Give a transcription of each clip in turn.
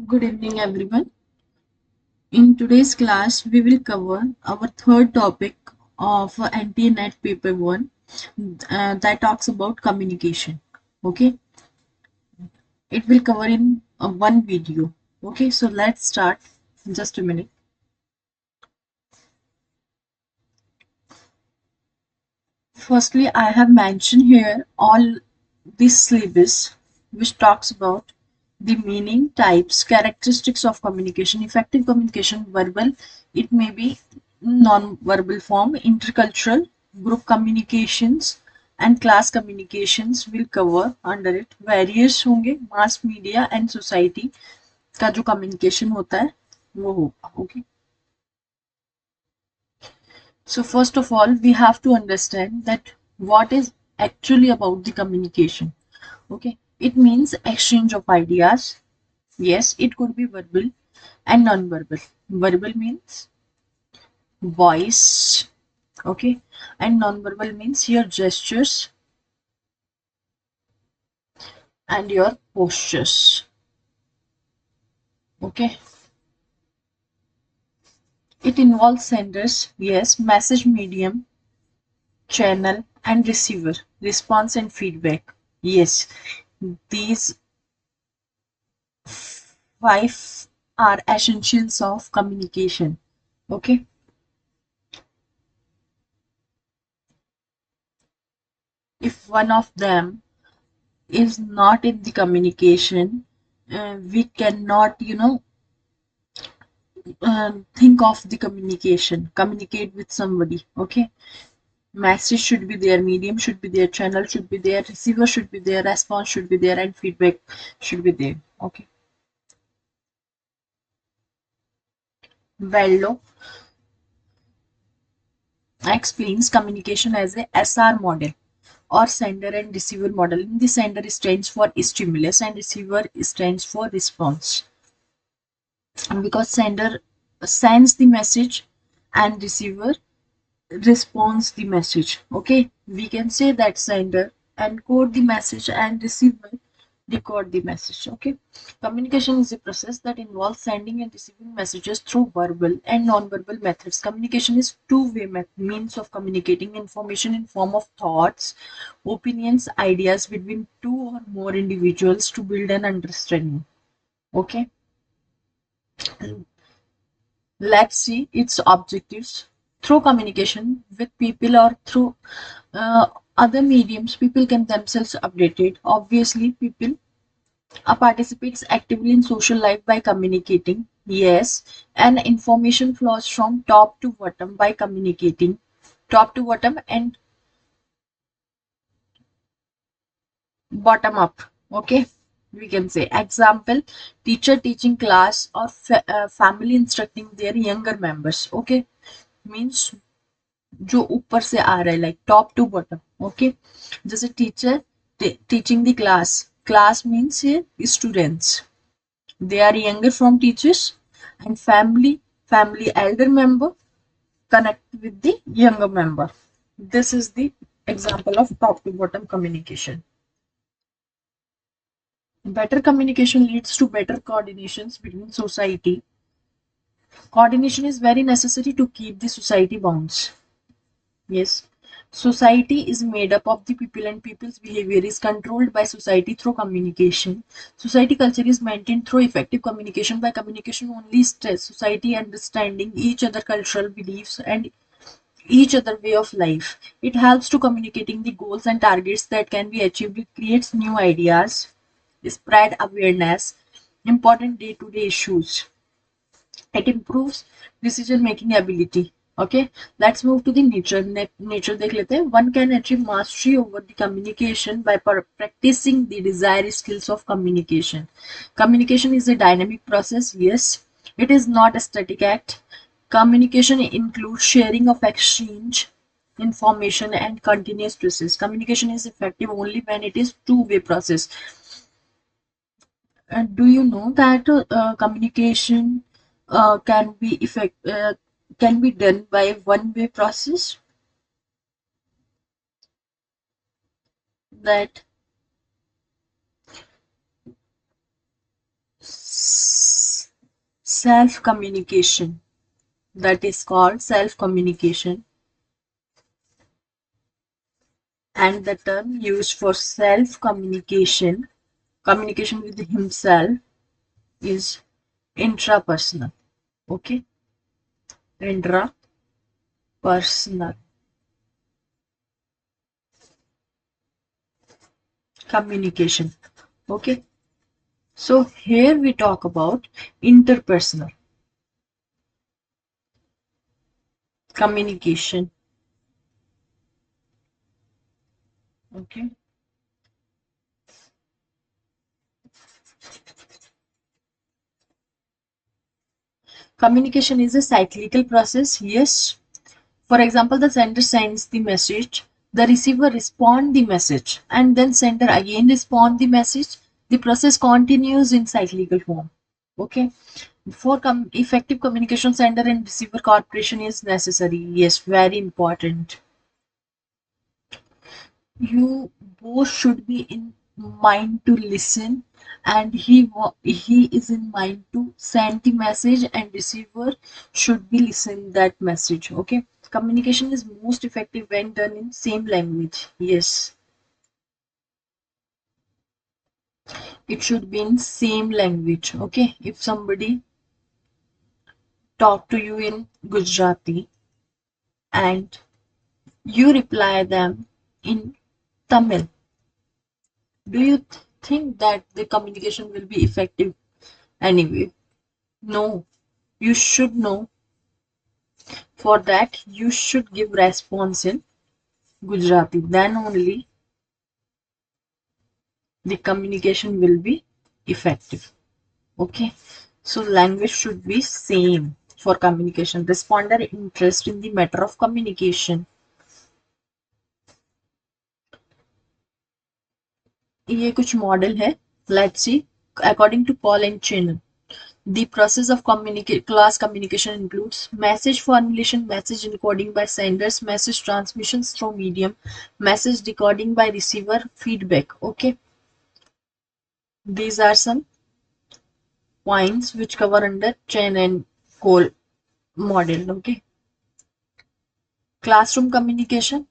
Good evening, everyone. In today's class, we will cover our third topic of Anti-Net Paper 1 that talks about communication. Okay, it will cover in one video. Okay, so let's start in just a minute. Firstly, I have mentioned here all this syllabus which talks about the meaning, types, characteristics of communication, effective communication, verbal, it may be non-verbal form, intercultural, group communications and class communications will cover under it. Various होंगे mass media and society का जो communication होता है वो होगा. Okay. So first of all, we have to understand that what is actually about the communication. Okay, it means exchange of ideas. Yes, it could be verbal and non-verbal. Verbal means voice, okay, and non-verbal means your gestures and your postures. Okay, it involves senders, yes, message medium, channel, and receiver, response and feedback. Yes, these five are essentials of communication. Okay, if one of them is not in the communication, we cannot, think of the communicate with somebody. Okay, message should be there, medium should be there, channel should be there, receiver should be there, response should be there, and feedback should be there. Okay, Vello explains communication as a SR model or sender and receiver model. In the sender stands for stimulus and receiver stands for response. And because sender sends the message and receiver responds the message. Okay, we can say that sender encode the message and receiver decode the message. Okay, communication is a process that involves sending and receiving messages through verbal and non-verbal methods. Communication is two-way means of communicating information in form of thoughts, opinions, ideas between two or more individuals to build an understanding. Okay, let's see its objectives. Through communication with people or through uh, other mediums, people can themselves update it. Obviously, people participates actively in social life by communicating. Yes, and information flows from top to bottom by communicating. Top to bottom and bottom up. Okay, we can say example, teacher teaching class or family instructing their younger members. Okay, means जो ऊपर से आ रहा है like top to bottom. Okay, जैसे teacher teaching the class means here students, they are younger from teachers, and family elder member connect with the younger member. This is the example of top to bottom communication. Better communication leads to better coordinations between society. Coordination is very necessary to keep the society bonds. Yes. Society is made up of the people and people's behavior is controlled by society through communication. Society culture is maintained through effective communication. By communication only stress society understanding each other cultural beliefs and each other way of life. It helps to communicating the goals and targets that can be achieved. It creates new ideas, spread awareness, important day-to-day issues. It improves decision making ability. Okay, let's move to the nature देख लेते हैं. One can achieve mastery over the communication by practicing the desired skills of communication. Communication is a dynamic process. Yes, it is not a static act. Communication includes sharing of exchange information and continuous process. Communication is effective only when it is two-way process. Do you know that communication can be done by one-way process? That self communication. That is called self communication. And the term used for self communication, communication with himself, is intrapersonal. Okay, intrapersonal communication. Okay, so here we talk about interpersonal communication. Okay, communication is a cyclical process. Yes. For example, the sender sends the message, the receiver respond the message, and then sender again respond the message. The process continues in cyclical form. Okay. For effective communication, sender and receiver cooperation is necessary. Yes, very important. You both should be in mind to listen, and he is in mind to send the message, and receiver should be listen that message. Okay, communication is most effective when done in same language. Yes, it should be in same language. Okay, if somebody talk to you in Gujarati and you reply them in Tamil, do you think that the communication will be effective anyway? No, you should know. For that, you should give response in Gujarati. Then only the communication will be effective. Okay. So language should be same for communication. Responder interest in the matter of communication. ये कुछ model है. Let's see. According to Paul and Chin, the process of class communication includes message formulation, message encoding by senders, message transmissions through medium, message decoding by receiver, feedback. Okay, these are some points which cover under Chen and Cole model. Okay, classroom communication.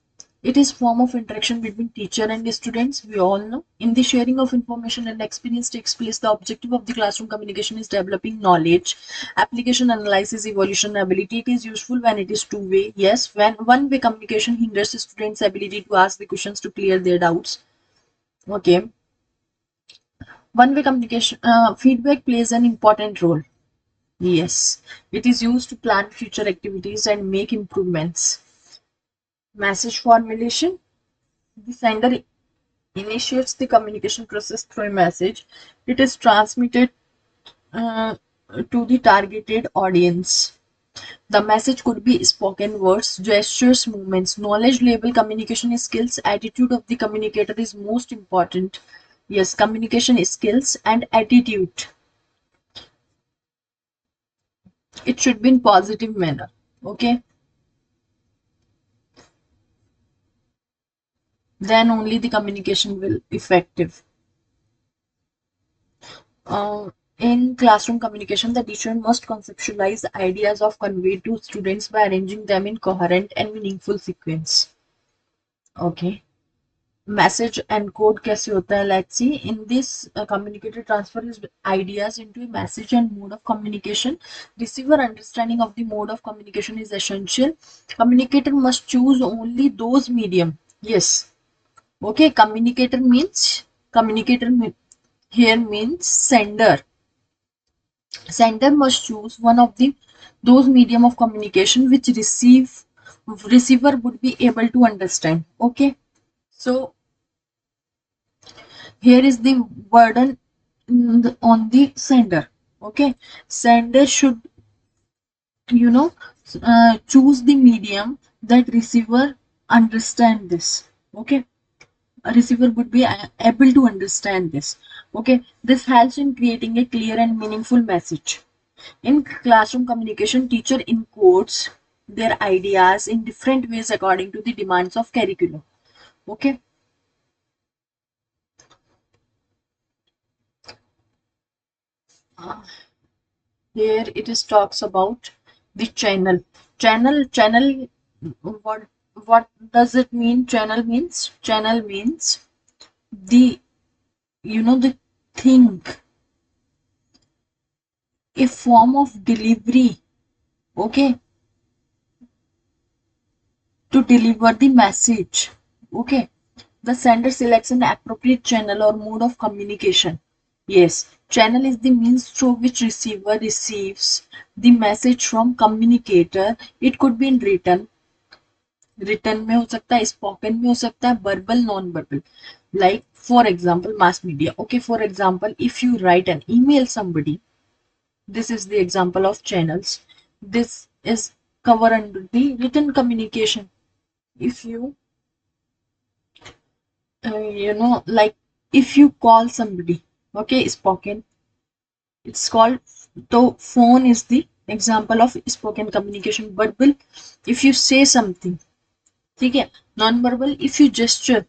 It is form of interaction between teacher and students. We all know. In the sharing of information and experience takes place, the objective of the classroom communication is developing knowledge, application, analysis, evolution, ability. It is useful when it is two-way. Yes, when one-way communication hinders students' ability to ask the questions to clear their doubts. Okay. One-way communication, feedback plays an important role. Yes, it is used to plan future activities and make improvements. Message formulation. The sender initiates the communication process through a message. It is transmitted uh, to the targeted audience. The message could be spoken words, gestures, movements. Knowledge level communication skills, attitude of the communicator is most important. Yes, communication skills and attitude. It should be in positive manner. Okay. Then only the communication will effective. In classroom communication, the teacher must conceptualize ideas of conveyed to students by arranging them in coherent and meaningful sequence. Okay. Message encode कैसे होता है? Let's see. In this, communicator transfers ideas into a message and mode of communication. Receiver understanding of the mode of communication is essential. Communicator must choose only those medium. Yes. Okay. Communicator here means sender. Sender must choose one of the those medium of communication which receiver would be able to understand. Okay, so here is the burden on the sender. Okay, sender should, you know, choose the medium that receiver understand this. Okay, a receiver would be able to understand this. Okay, this helps in creating a clear and meaningful message. In classroom communication, teacher encodes their ideas in different ways according to the demands of curriculum. Okay. Here it is talks about the channel. Channel. What what does it mean? Channel means the the thing, a form of delivery. Okay, to deliver the message. Okay, the sender selects an appropriate channel or mode of communication. Yes, channel is the means through which receiver receives the message from communicator. It could be in written में हो सकता है, spoken में हो सकता है, verbal, non-verbal. Like for example, mass media. Okay, for example, if you write an email somebody, this is the example of channels. This is cover under the written communication. If you like if you call somebody, okay, spoken, it's called, so phone is the example of spoken communication. Verbal, if you say something, ठीक है. Non verbal, if you gesture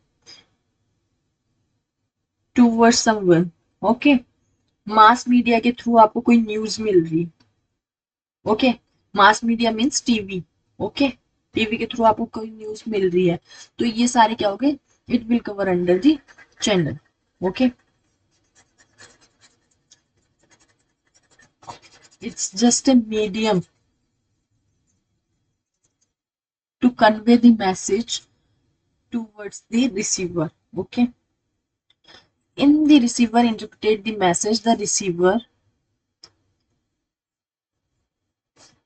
towards someone. Okay, mass media के through आपको कोई news मिल रही है. Okay, mass media means TV. Okay, TV के through आपको कोई न्यूज मिल रही है, तो ये सारे क्या हो गए, it will cover under the channel. Okay, it's just a medium to convey the message towards the receiver. Okay, in the receiver interpreted the message, the receiver,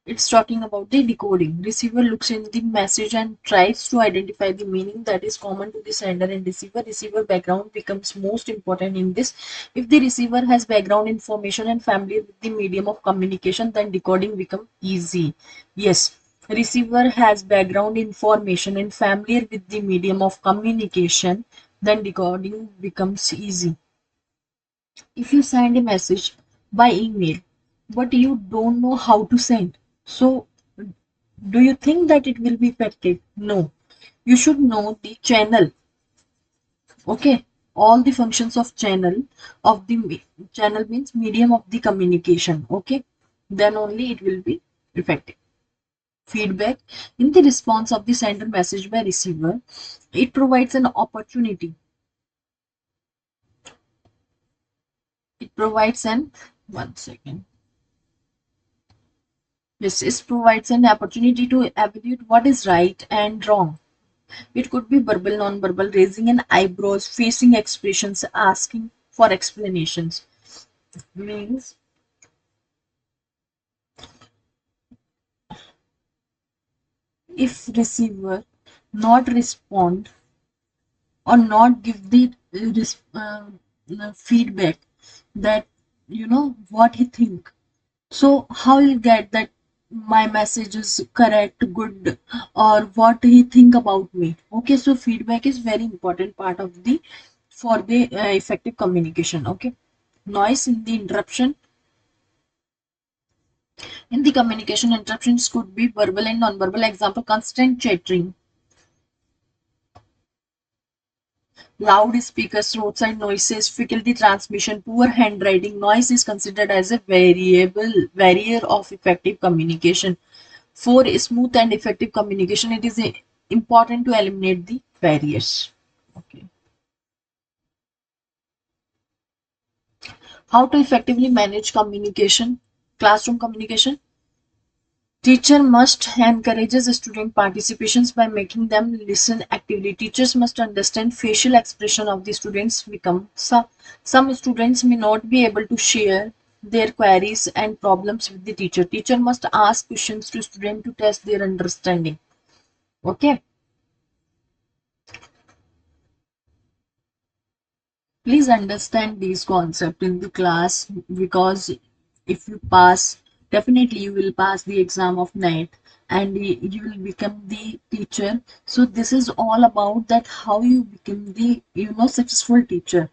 it's talking about the decoding. Receiver looks in the message and tries to identify the meaning that is common to the sender and receiver. Receiver background becomes most important in this. If the receiver has background information and familiar with the medium of communication, then decoding becomes easy. Yes, receiver has background information and familiar with the medium of communication, then decoding becomes easy. If you send a message by email, but you don't know how to send, so do you think that it will be effective? No. You should know the channel. Okay. All the functions of channel of the channel means medium of the communication. Okay. Then only it will be effective. Feedback in the response of the sender message by receiver. It provides an opportunity. It provides an one second. Yes, it provides an opportunity to evaluate what is right and wrong. It could be verbal, non-verbal, raising an eyebrows, facing expressions, asking for explanations. Means if receiver not respond or not give the feedback that what he think, so how you get that my message is correct, good, or what he think about me. Okay, so feedback is very important part of the for the effective communication. Okay, noise in the interruption. In the communication, interruptions could be verbal and non-verbal. Example, constant chattering, loud speakers, roadside noises, faculty transmission, poor handwriting. Noise is considered as a barrier of effective communication. For smooth and effective communication, it is important to eliminate the barriers. Okay. How to effectively manage communication, classroom communication? Teacher must encourages student participations by making them listen actively. Teachers must understand facial expression of the students. Some students may not be able to share their queries and problems with the teacher. Teacher must ask questions to student to test their understanding. Okay. Please understand these concepts in the class, because if you pass, definitely you will pass the exam of NET and you will become the teacher. So this is all about that how you become the successful teacher.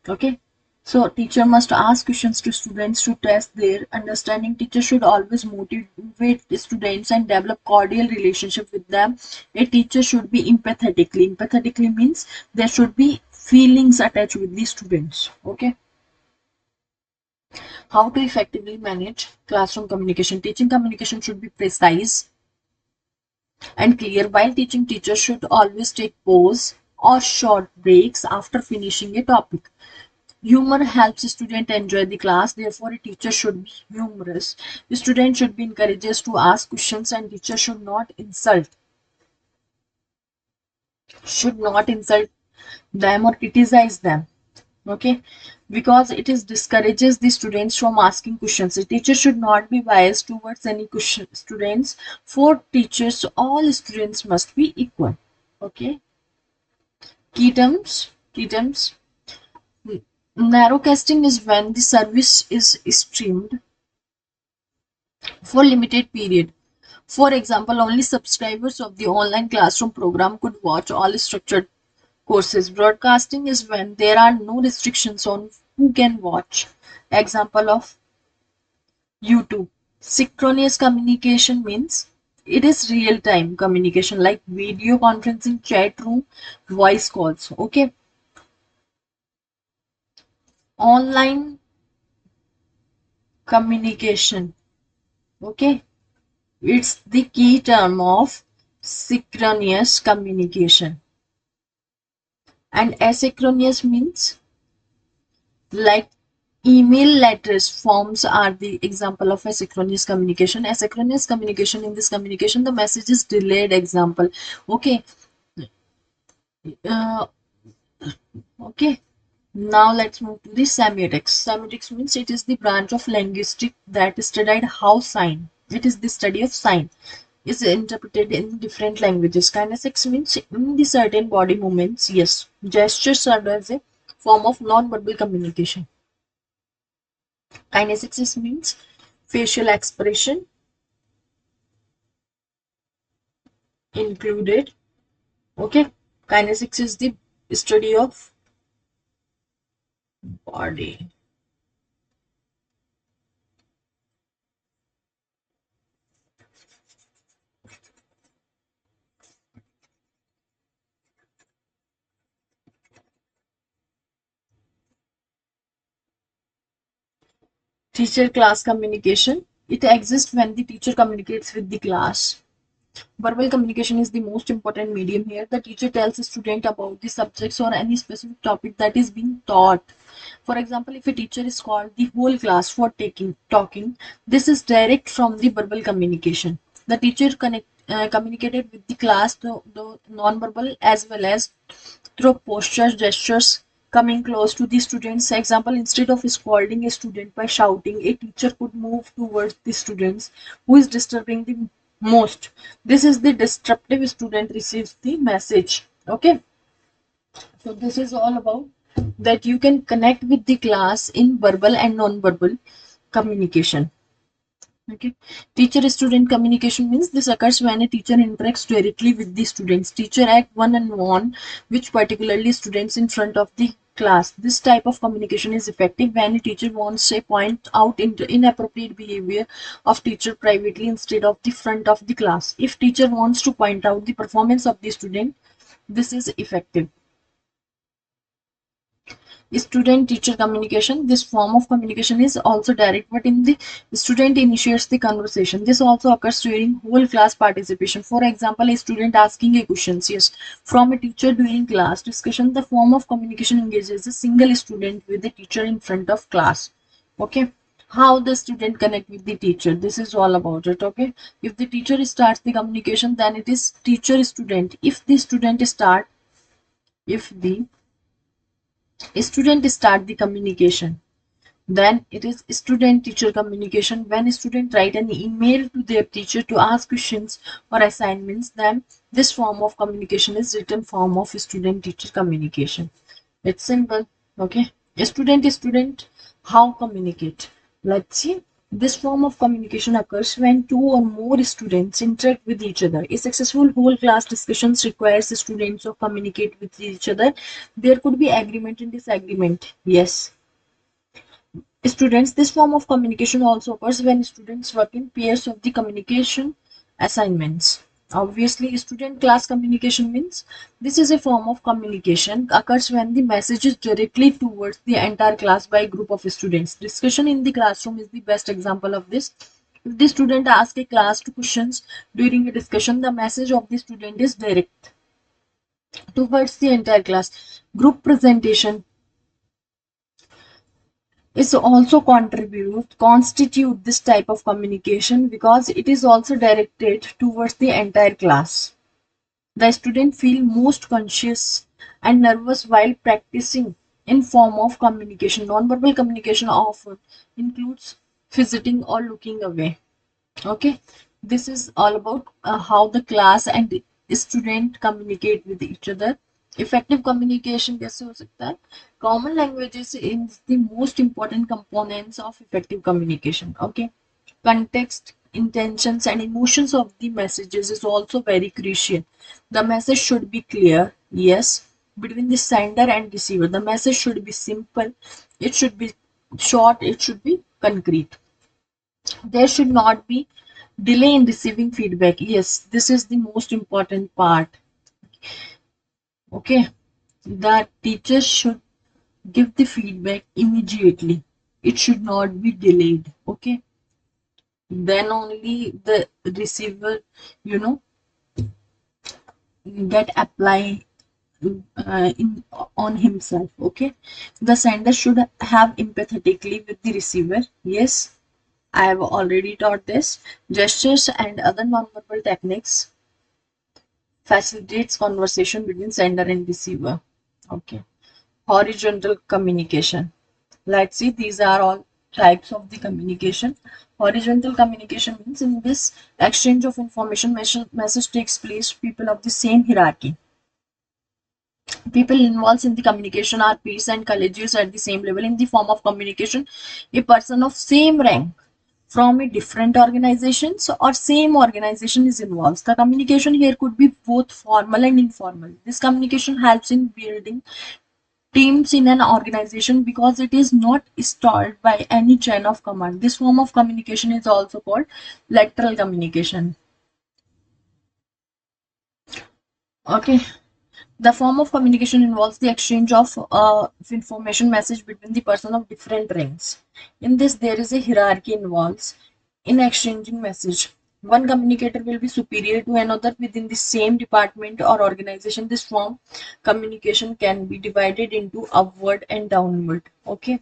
Okay. So teacher must ask questions to students to test their understanding. Teacher should always motivate the students and develop cordial relationship with them. A teacher should be empathetically. Empathetically means there should be feelings attached with the students. Okay. How to effectively manage classroom communication? Teaching communication should be precise and clear. While teaching, teachers should always take pause or short breaks after finishing a topic. Humor helps students enjoy the class, therefore a teacher should be humorous. Students should be encouraged to ask questions and teacher should not insult them or criticize them. Okay, because it is discourages the students from asking questions. The teacher should not be biased towards any question students. For teachers, all students must be equal. Okay, key terms. Narrowcasting is when the service is streamed for limited period. For example, only subscribers of the online classroom program could watch all structured courses. Broadcasting is when there are no restrictions on who can watch. Example of YouTube. Synchronous communication means it is real time communication like video conferencing, chat room, voice calls. Okay. Online communication. Okay. It's the key term of synchronous communication. And asynchronous means like email letters forms are the example of asynchronous communication. Asynchronous communication, in this communication the message is delayed. Example. Okay. uh, okay, now let's move to the semiotics. Semiotics means it is the branch of linguistics that studied how sign, it is the study of sign, is interpreted in different languages. Kinesics means in the certain body movements, yes, gestures serve as a form of non-verbal communication. Kinesics means facial expression included. Okay, kinesics is the study of body. Teacher class communication. It exists when the teacher communicates with the class. Verbal communication is the most important medium here. The teacher tells the student about the subjects or any specific topic that is being taught. For example, if a teacher is called the whole class for talking, this is direct from the verbal communication. The teacher communicated with the class the non-verbal as well as through postures, gestures, coming close to the students. Example, instead of scolding a student by shouting, a teacher could move towards the students who is disturbing the most. This is the disruptive student receives the message. Okay, so this is all about that you can connect with the class in verbal and non-verbal communication. Okay, teacher student communication means this occurs when a teacher interacts directly with the students. Teacher act one on one which particularly students in front of the class. This type of communication is effective when a teacher wants to point out inappropriate behavior of teacher privately instead of the front of the class. If teacher wants to point out the performance of the student, this is effective. Student teacher communication, this form of communication is also direct, but in the student initiates the conversation. This also occurs during whole class participation. For example, a student asking a question, yes, from a teacher during class discussion. The form of communication engages a single student with the teacher in front of class. Okay, how the student connect with the teacher, this is all about it. Okay, if the teacher starts the communication, then it is teacher student. If the student start the communication, then it is student teacher communication. When student write an email to their teacher to ask questions or assignments, then this form of communication is written form of student teacher communication. It's simple. Okay, student how communicate, let's see. This form of communication occurs when two or more students interact with each other. A successful whole class discussions requires students to communicate with each other. There could be agreement and disagreement. Yes. Students, this form of communication also occurs when students work in pairs of the communication assignments. Obviously, student class communication means this is a form of communication occurs when the message is directly towards the entire class by a group of students. Discussion in the classroom is the best example of this. If the student asks a class to questions during a discussion, the message of the student is direct towards the entire class. Group presentation is also constitute this type of communication because it is also directed towards the entire class. The student feel most conscious and nervous while practicing in form of communication. Non-verbal communication often includes fidgeting or looking away. Okay, this is all about how the class and the student communicate with each other. Effective communication कैसे हो सकता है? Common languages is the most important components of effective communication. Okay, context, intentions, and emotions of the messages is also very crucial. The message should be clear, yes, between the sender and receiver. The message should be simple, it should be short, it should be concrete. There should not be delay in receiving feedback. Yes, this is the most important part. Okay, the teacher should give the feedback immediately. It should not be delayed. Okay, then only the receiver, you know, get apply in on himself. Okay, the sender should have empathetically with the receiver. Yes, I have already taught this. Gestures and other nonverbal techniques facilitates conversation between sender and receiver. Okay, horizontal communication. Let's see, these are all types of the communication. Horizontal communication means in this exchange of information, message takes place people of the same hierarchy. People involved in the communication are peers and colleagues at the same level. In the form of communication, a person of same rank from a different organizations or same organization is involved. The communication here could be both formal and informal. This communication helps in building teams in an organization because it is not stalled by any chain of command. This form of communication is also called lateral communication. Okay. The form of communication involves the exchange of information message between the person of different ranks. In this, there is a hierarchy involves in exchanging message. One communicator will be superior to another within the same department or organization. This form communication can be divided into upward and downward. Okay.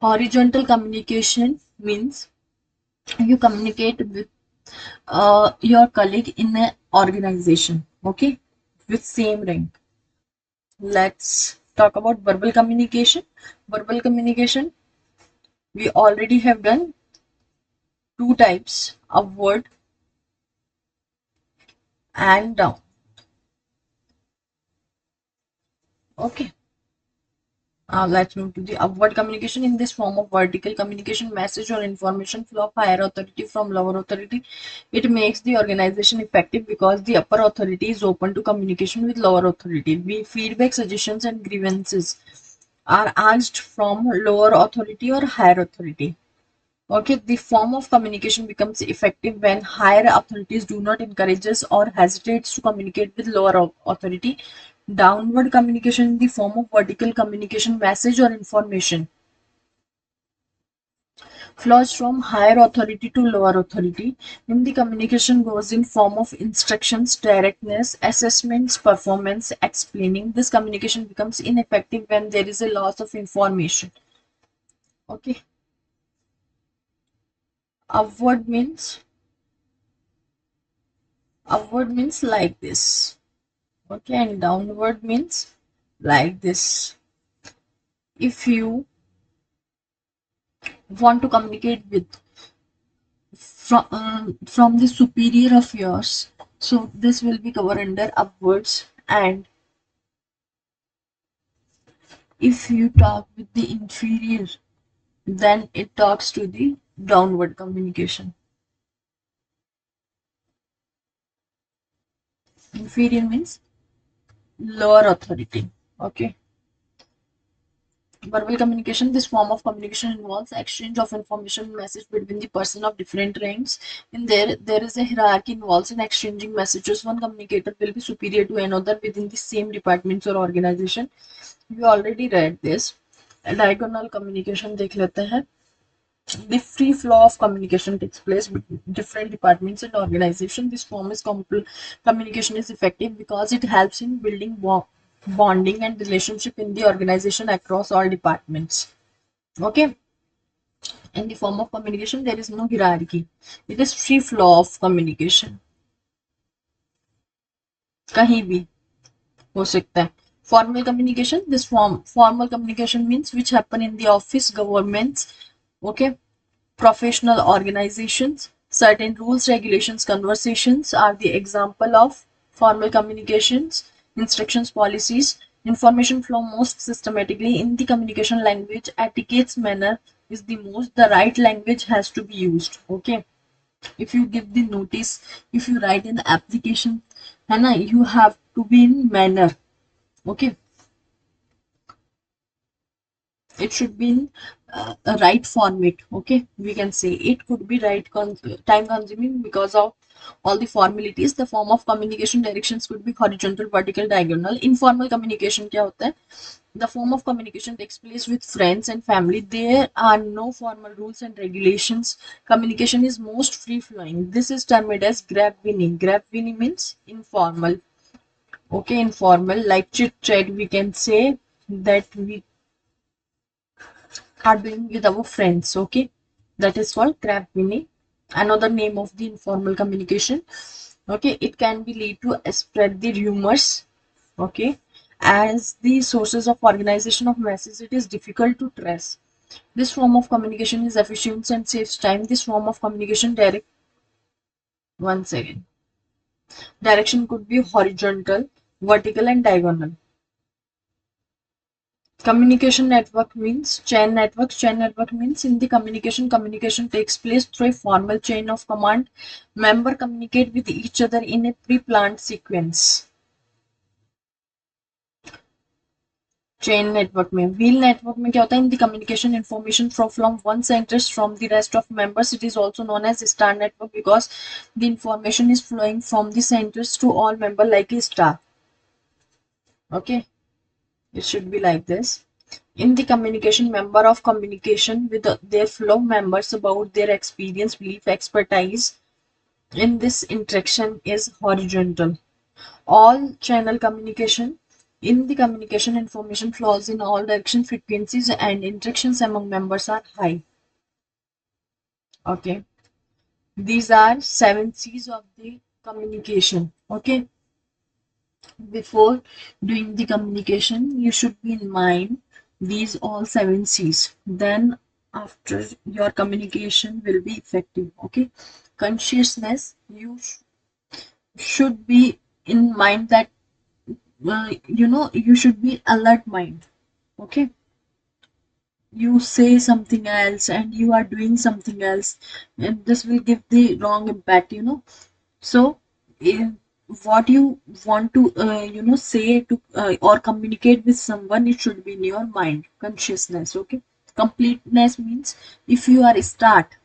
Horizontal communication means you communicate with your colleague in an organization. Okay, with same rank. Let's talk about verbal communication. Verbal communication, we already have done two types, upward and down. Okay. Let's move to the upward communication. In this form of vertical communication, message or information flow of higher authority from lower authority. It makes the organization effective because the upper authority is open to communication with lower authority. Feedback, suggestions, and grievances are asked from lower authority or higher authority. Okay, the form of communication becomes effective when higher authorities do not encourage us or hesitates to communicate with lower authority. Downward communication in the form of vertical communication, message or information flows from higher authority to lower authority. When the communication goes in form of instructions, directness, assessments, performance, explaining, this communication becomes ineffective when there is a loss of information. Okay, upward means like this. Okay, and downward means like this. If you want to communicate with from the superior of yours, so this will be covered under upwards. And if you talk with the inferior, then it talks to the downward communication. Inferior means lower authority. Okay, Verbal communication, this form of communication involves exchange of information and message between the person of different ranks. In there is a hierarchy involved in exchanging messages. One communicator will be superior to another within the same departments or organization. We already read this. Diagonal communication देख लेते हैं. The free flow of communication takes place between different departments and organizations. This form is communication is effective because it helps in building bonding and relationship in the organization across all departments. Okay. In the form of communication, there is no hierarchy. It is free flow of communication. कहीं भी हो सकता है. Formal communication. This formal communication means which happen in the office, governments. Okay. Professional organizations. Certain rules, regulations, conversations are the example of formal communications. Instructions, policies, information flow most systematically in the communication language. Etiquette's manner is the most. The right language has to be used. Okay. If you give the notice, if you write an application, Hannah, you have to be in manner. Okay. It should be in a right format. Okay, we can say it could be time consuming because of all the formalities. The form of communication directions could be horizontal, vertical, diagonal. Informal communication क्या होता है? The form of communication takes place with friends and family. There are no formal rules and regulations. Communication is most free flowing. This is termed as grab-winning. Grab-winning means informal. Okay, informal, like chit chat, we can say that we are doing with our friends. Okay, that is called crab winning, another name of the informal communication. Okay, it can be lead to spread the rumors. Okay, as the sources of organization of masses, it is difficult to trace. This form of communication is efficient and saves time. This form of communication direct one second direction could be horizontal, vertical, and diagonal. Communication network means chain network. Chain network means in the communication takes place through a formal chain of command. Member communicate with each other in a pre-planned sequence. Chain network में wheel network में क्या होता है? In the communication information flow from one scientist from the rest of members. It is also known as star network because the information is flowing from the scientist to all member like a star. Okay, it should be like this. In the communication, member of communication with their fellow members about their experience, belief, expertise in this interaction is horizontal. All channel communication. In the communication, information flows in all direction, frequencies and interactions among members are high. Okay. These are 7 C's of the communication. Okay. Before doing the communication, you should be in mind these all 7 C's. Then after your communication will be effective. Okay. Consciousness, you should be in mind that you should be alert mind. Okay. You say something else and you are doing something else, and this will give the wrong impact. So if what you want to say to or communicate with someone, it should be in your mind. Consciousness. Okay. Completeness means if you start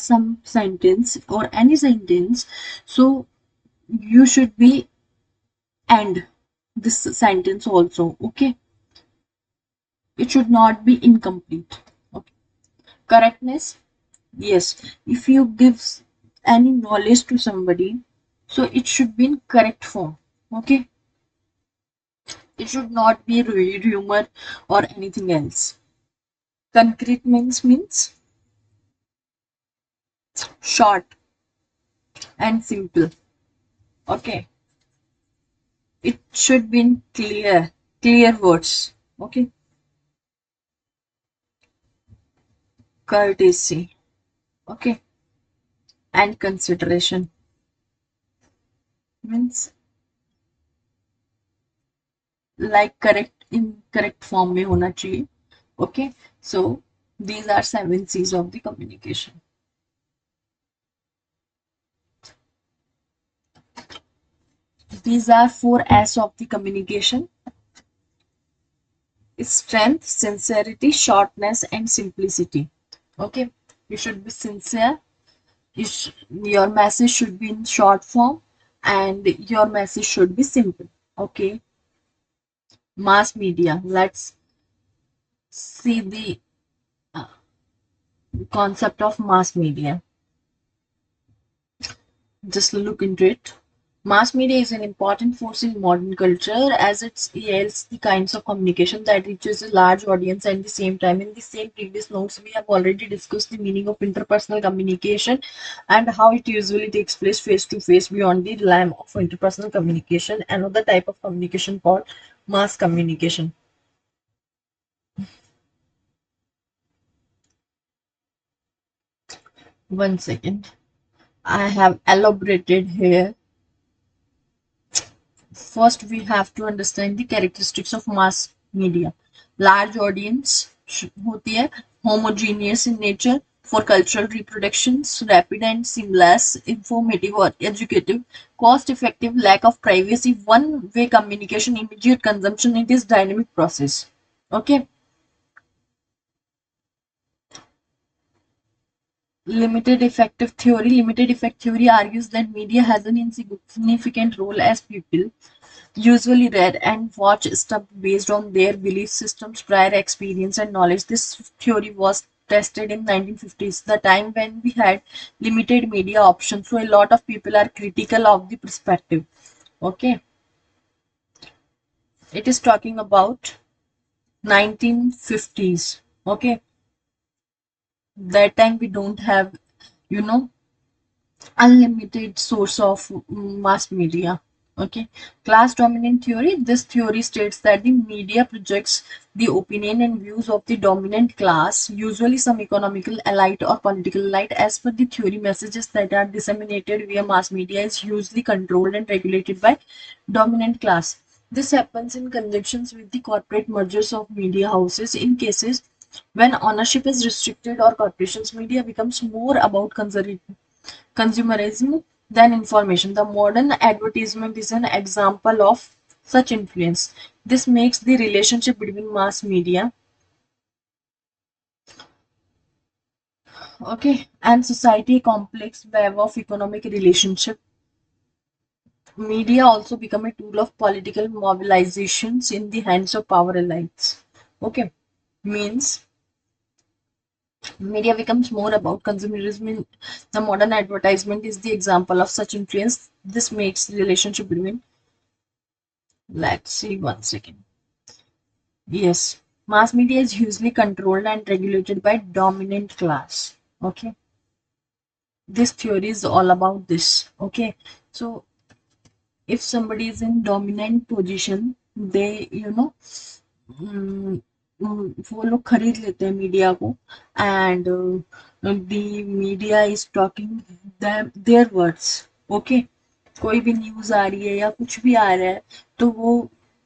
some sentence or any sentence, so you should be end this sentence also. Okay, it should not be incomplete. Okay. Correctness, yes, if you give any knowledge to somebody, so it should be in correct form. Okay, it should not be rumor or anything else. Concrete means short and simple. Okay, it should be in clear words. Okay. Courtesy. Okay, and consideration means like correct form में होना चाहिए. Okay, so these are 7 C's of the communication. These are 4 S of the communication. strength, sincerity, shortness, and simplicity. Okay, you should be sincere. Your message should be in short form, and your message should be simple. Okay, mass media. Let's see the uh, concept of mass media. Just look into it. Mass media is an important force in modern culture as it yields the kinds of communication that reaches a large audience at the same time. In the same previous notes, we have already discussed the meaning of interpersonal communication and how it usually takes place face to face beyond the realm of interpersonal communication. Another type of communication called mass communication. One second. I have elaborated here. First, we have to understand the characteristics of mass media. Large audience होती है, homogeneous in nature for cultural reproductions, rapid and seamless, informative or educative, cost effective, lack of privacy, one way communication, immediate consumption. It is dynamic process. Okay. Limited effect theory argues that media has an insignificant role as people usually read and watch stuff based on their belief systems, prior experience, and knowledge. This theory was tested in 1950s, the time when we had limited media options. So a lot of people are critical of the perspective. Okay, it is talking about 1950s. Okay, that time we don't have, you know, unlimited source of mass media. Okay, class dominant theory. This theory states that the media projects the opinion and views of the dominant class, usually some economical elite or political elite. As per the theory, messages that are disseminated via mass media is usually controlled and regulated by dominant class. This happens in conjunction with the corporate mergers of media houses. In cases when ownership is restricted or corporations, media becomes more about consumerism than information. The modern advertisement is an example of such influence. This makes the relationship between mass media, okay, and society a complex web of economic relationship. Media also become a tool of political mobilizations in the hands of power elites. Okay, means media becomes more about consumerism. The modern advertisement is the example of such influence. This makes the relationship between, let's see, one second. Yes, mass media is hugely controlled and regulated by dominant class. Okay, this theory is all about this. Okay, so if somebody is in dominant position, they, mm, वो लोग खरीद लेते हैं media को and the media is talking their words. Okay, कोई भी news आ रही है या कुछ भी आ रहा है तो वो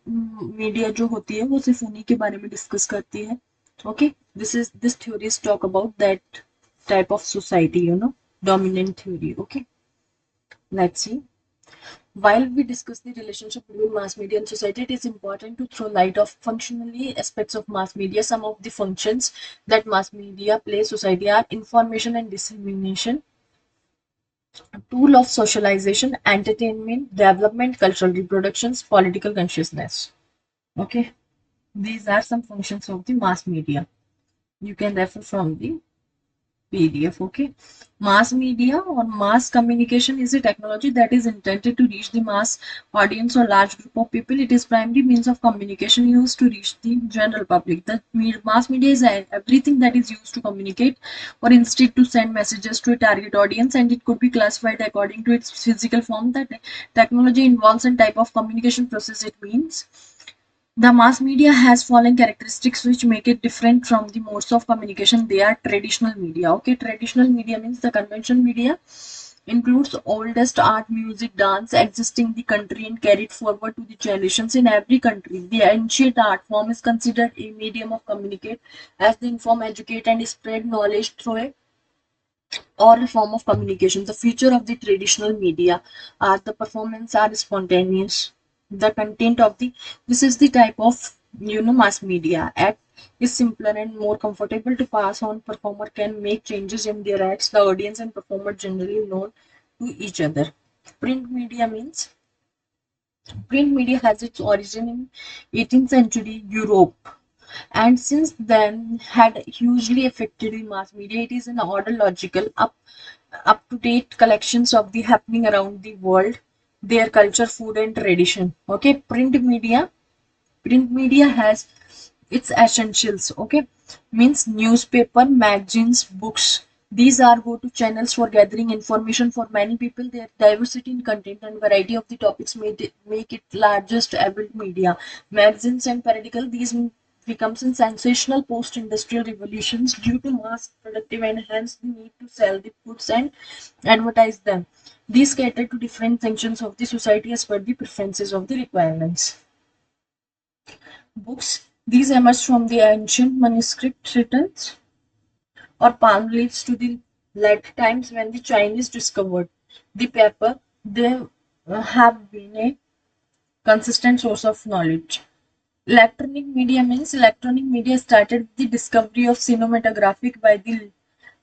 मीडिया जो होती है वो सिर्फ उन्हीं के बारे में डिस्कस करती है. Okay, this theories talk about that type of society, dominant theory. Okay, let's see. While we discuss the relationship between mass media and society, it is important to throw light of functionally aspects of mass media. Some of the functions that mass media play society are information and dissemination, tool of socialization, entertainment, development, cultural reproductions, political consciousness. Okay, these are some functions of the mass media. You can refer from the PDF. Okay, mass media or mass communication is a technology that is intended to reach the mass audience or large group of people. It is primary means of communication used to reach the general public. The mass media is everything that is used to communicate or instead to send messages to a target audience, and it could be classified according to its physical form. That technology involves a type of communication process. It means the mass media has following characteristics which make it different from the modes of communication. They are traditional media. Okay, traditional media means the conventional media includes oldest art, music, dance existing in the country and carried forward to the generations in every country. The ancient art form is considered a medium of communicate as they inform, educate, and spread knowledge through a oral form of communication. The feature of the traditional media are the performance are spontaneous. The content of the this is the type of mass media act is simpler and more comfortable to pass on. Performer can make changes in their acts. The audience and performer generally known to each other. Print media means print media has its origin in 18th century Europe, and since then had hugely affected the mass media. It is an order up to date collections of the happening around the world, their culture, food, and tradition. Okay, print media has its essentials. Okay, means newspaper, magazines, books. These are go-to channels for gathering information for many people. Their diversity in content and variety of the topics make it largest ever media. Magazines and periodical, these becomes in sensational post-industrial revolutions due to mass productive and hence the need to sell the goods and advertise them. These cater to different sections of the society as per the preferences of the requirements. Books, these emerged from the ancient manuscript written or palm leaves to the later times when the Chinese discovered the paper. They have been a consistent source of knowledge. Electronic media started with the discovery of cinematographic by the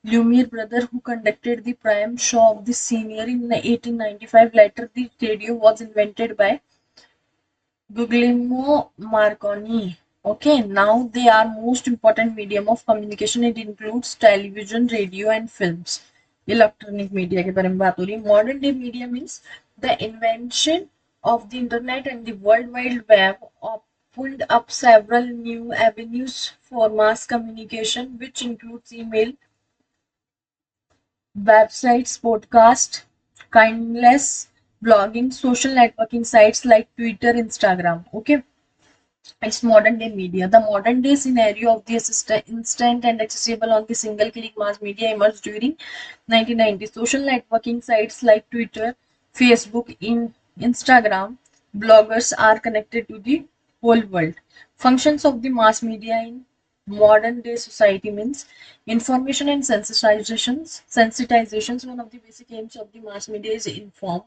Lumiere brother who conducted the prime show of the senior in 1895. Later, the radio was invented by Guglielmo Marconi. Okay, now they are most important medium of communication. It includes television, radio, and films. Electronic media के बारे में बात हो रही है. Modern day media means the invention of the internet and the World Wide Web opened up several new avenues for mass communication, which includes email, websites, podcast, kindless blogging, social networking sites like Twitter, Instagram. Okay, it's modern day media. The modern day scenario of the instant and accessible on the single click mass media emerged during 1990s. Social networking sites like Twitter, Facebook, Instagram, bloggers are connected to the whole world. Functions of the mass media in modern day society means information and sensitizations. Sensitizations, one of the basic aims of the mass media is inform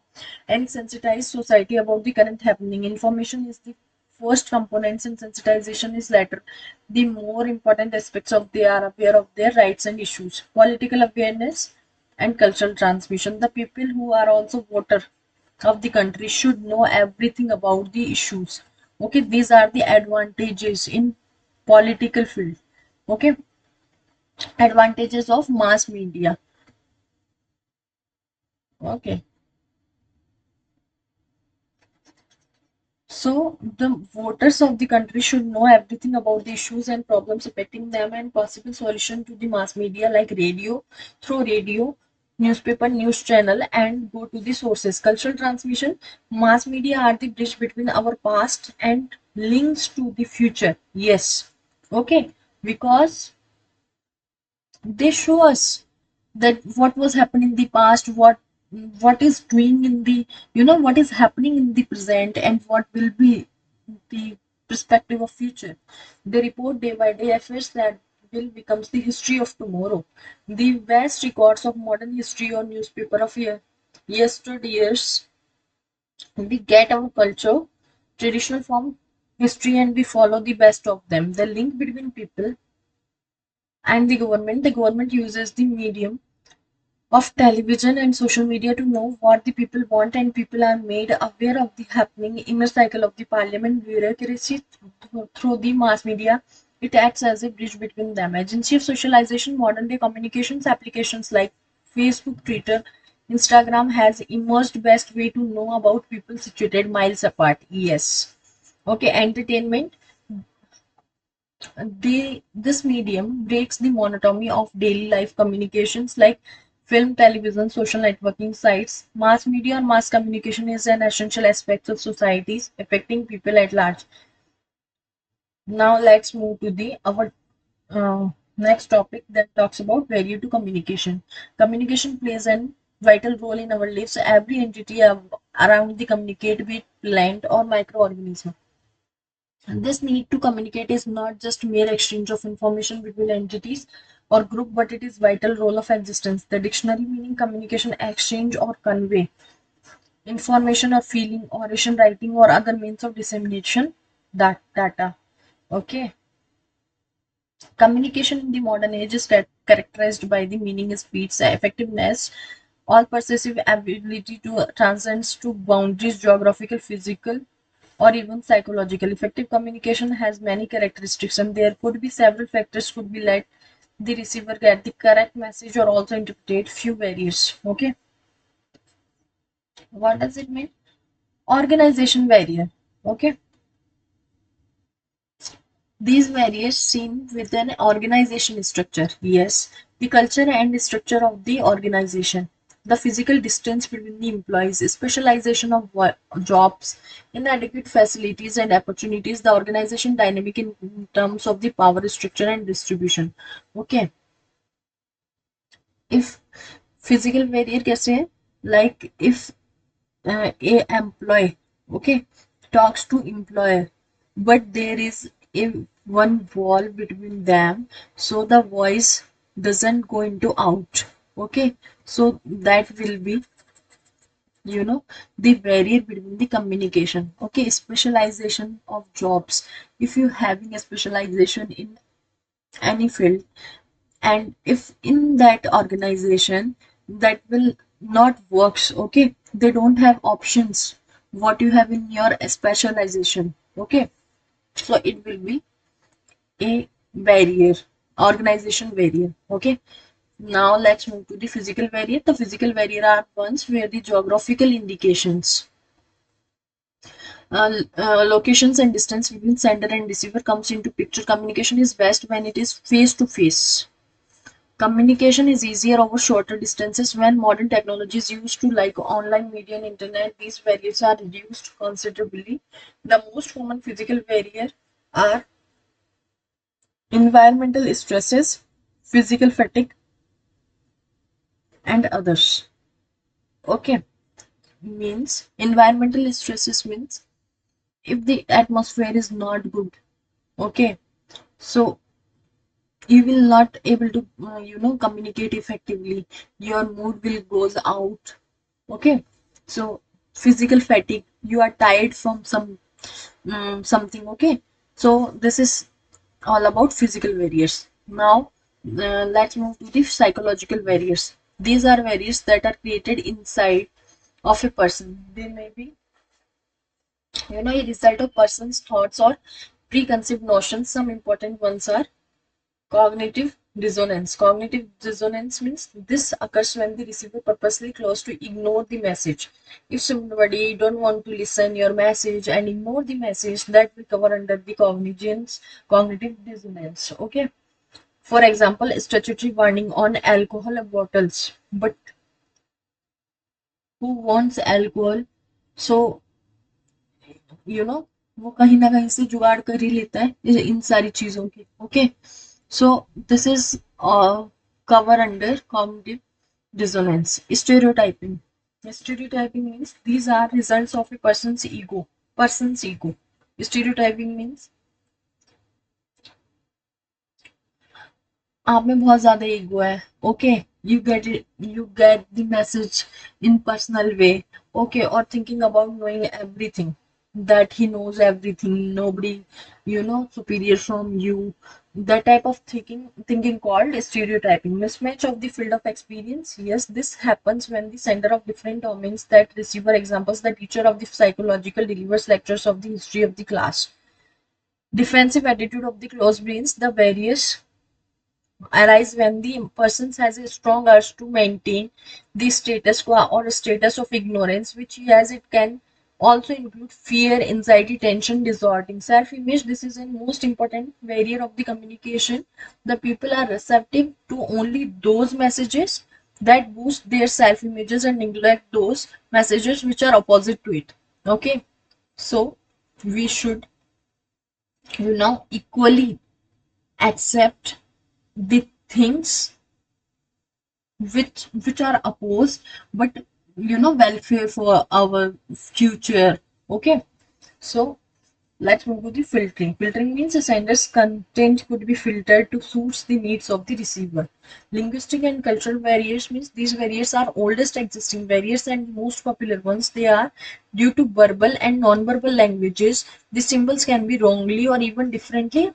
and sensitize society about the current happening. Information is the first components and sensitization is later. The more important aspects of they are aware of their rights and issues. Political awareness and cultural transmission. The people who are also voter of the country should know everything about the issues. Okay, these are the advantages in political field. Okay, advantages of mass media. Okay. So the voters of the country should know everything about the issues and problems affecting them and possible solution to the mass media like radio, through radio, newspaper, news channel, and go to the sources. Cultural transmission, mass media are the bridge between our past and links to the future. Yes. Okay. Because they show us that what was happening in the past, what is doing in the what is happening in the present and what will be the perspective of future. They report day by day affairs that will becomes the history of tomorrow. The vast records of modern history or newspaper of yesteryears, we get our culture, traditional form, history, and we follow the best of them. The link between people and the government uses the medium of television and social media to know what the people want, and people are made aware of the happening inner cycle of the parliament bureaucracy through the mass media. It acts as a bridge between them. Agency of socialization, modern day communications applications like Facebook, Twitter, Instagram has emerged best way to know about people situated miles apart. Yes. Okay, entertainment, this medium breaks the monotony of daily life communications like film, television, social networking sites. Mass media or mass communication is an essential aspect of societies affecting people at large. Now let's move to the our next topic that talks about value to communication. Communication plays an vital role in our lives. Every entity around the communicate with plant or microorganism. This need to communicate is not just mere exchange of information between entities or group, but it is vital role of existence. The dictionary meaning communication, exchange or convey information or feeling, oration, writing or other means of dissemination that data. Okay. Communication in the modern age is characterized by the meaning, speed, effectiveness, all pervasive ability to transcend to boundaries, geographical, physical, or even psychological. Effective communication has many characteristics, and there could be several factors could be let the receiver get the correct message or also interpret few barriers. Okay, what does it mean? Organization barrier. Okay, these barriers seen within organization structure. Yes, the culture and structure of the organization, the physical distance between the employees, specialization of jobs, inadequate facilities and opportunities, the organization dynamic in terms of the power structure and distribution. Okay, if physical barrier कैसे है, like if a employee, okay, talks to employer, but there is a one wall between them, so the voice doesn't go into out. Okay, so that will be, the barrier between the communication. Okay, specialization of jobs. If you having a specialization in any field, and if in that organization that will not works, okay, they don't have options what you have in your specialization. Okay, so it will be a barrier, organization barrier. Okay, now let's move to the physical barrier. The physical barrier are ones where the geographical indications, locations and distance between sender and receiver comes into picture. Communication is best when it is face to face. Communication is easier over shorter distances when modern technology is used to like online media and internet. These barriers are reduced considerably. The most common physical barrier are environmental stresses, physical fatigue, and others. Okay, means environmental stresses means if the atmosphere is not good. Okay, so you will not able to communicate effectively. Your mood will goes out. Okay, so physical fatigue, you are tired from something. Okay, so this is all about physical barriers. Now let's move to the psychological barriers. These are barriers that are created inside of a person. They may be, a result of person's thoughts or preconceived notions. Some important ones are cognitive dissonance. Cognitive dissonance means this occurs when the receiver purposely close to ignore the message. If somebody don't want to listen your message and ignore the message, that will cover under the cognitive dissonance. Okay. For example, statutory warning on alcohol bottles. But who wants alcohol? So, वो कहीं ना कहीं से जुगाड़ कर ही लेता है इन सारी चीजों की. Okay, so this is cover under cognitive dissonance. Stereotyping. Stereotyping means these are results of a person's ego. Person's ego. Stereotyping means आप में बहुत ज्यादा ईगो है. Okay, you get the message in personal way. Okay, or thinking about knowing everything, that he knows everything, nobody superior from you. That type of thinking called stereotyping. Mismatch of the field of experience. Yes, this happens when the sender of different domains that receiver, examples, the teacher of the psychological delivers lectures of the history of the class. Defensive attitude of the close brains. The various arise when the person has a strong urge to maintain the status quo or a status of ignorance, which has it can also include fear, anxiety, tension, distorting self-image. This is a most important barrier of the communication. The people are receptive to only those messages that boost their self-images and neglect those messages which are opposite to it. Okay, so we should equally accept the things which are opposed, but welfare for our future. Okay, so Let's move to the filtering. Filtering means a sender's content could be filtered to suit the needs of the receiver. Linguistic and cultural barriers means these barriers are oldest existing barriers and most popular ones. They are due to verbal and non-verbal languages. The symbols can be wrongly or even differently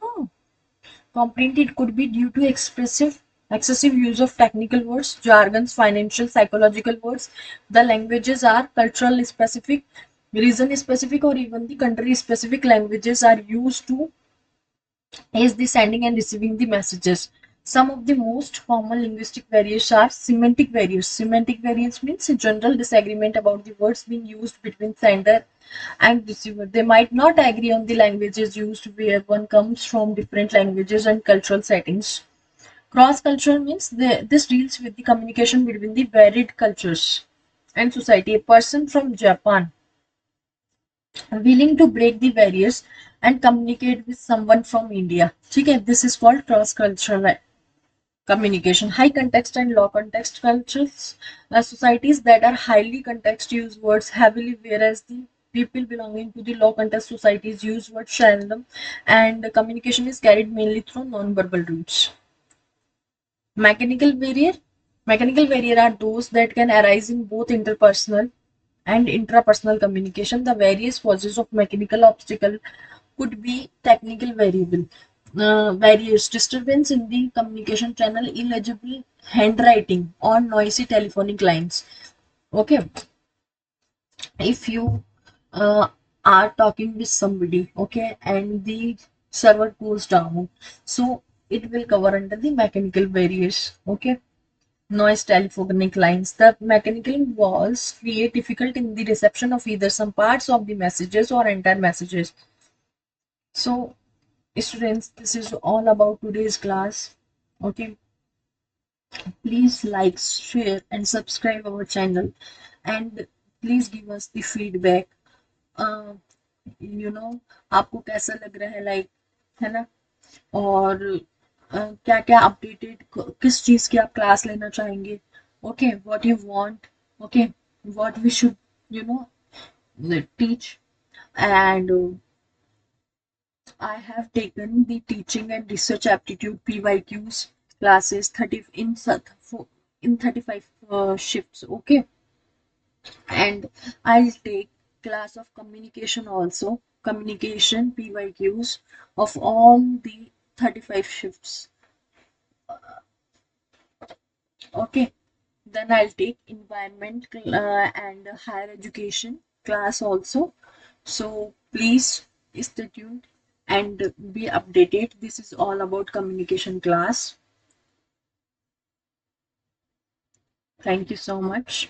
comprehended. Could be due to excessive use of technical words, jargons, financial, psychological words. The languages are cultural specific, region specific, or even the country specific languages are used to is the sending and receiving the messages. Some of the most common linguistic barriers are semantic barriers. Semantic barriers means a general disagreement about the words being used between sender and receiver. They might not agree on the languages used where one comes from different languages and cultural settings. Cross-cultural means this deals with the communication between the varied cultures and society. A person from Japan willing to break the barriers and communicate with someone from India. Okay, this is called cross-cultural communication. High context and low context cultures, societies that are highly context use words heavily, whereas the people belonging to the low context societies use words seldom, and the communication is carried mainly through non-verbal routes. Mechanical barrier. Mechanical barrier are those that can arise in both interpersonal and intrapersonal communication. The various causes of mechanical obstacle could be technical variable barriers, disturbance in the communication channel, illegible handwriting, or noisy telephonic lines. Okay, if you uh, are talking with somebody, okay, and the server goes down, so it will cover under the mechanical barriers. Okay, noise telephonic lines. The mechanical walls create difficulty in the reception of either some parts of the messages or entire messages. So, students, this is all about today's class. Okay, please like, share, and subscribe our channel, and please give us the feedback. uh, आपको कैसा लग रहा है, like, है ना? और क्या क्या अपडेटेड किस चीज की आप क्लास लेना चाहेंगे? Okay, what you want, okay, what we should you know teach. And I have taken the teaching and research aptitude PYQs classes 30 in 35 shifts. Okay, and I'll take class of communication also, communication PYQs of all the 35 shifts. Okay, then I'll take environment and higher education class also. So please stay tuned and be updated. This is all about communication class. Thank you so much.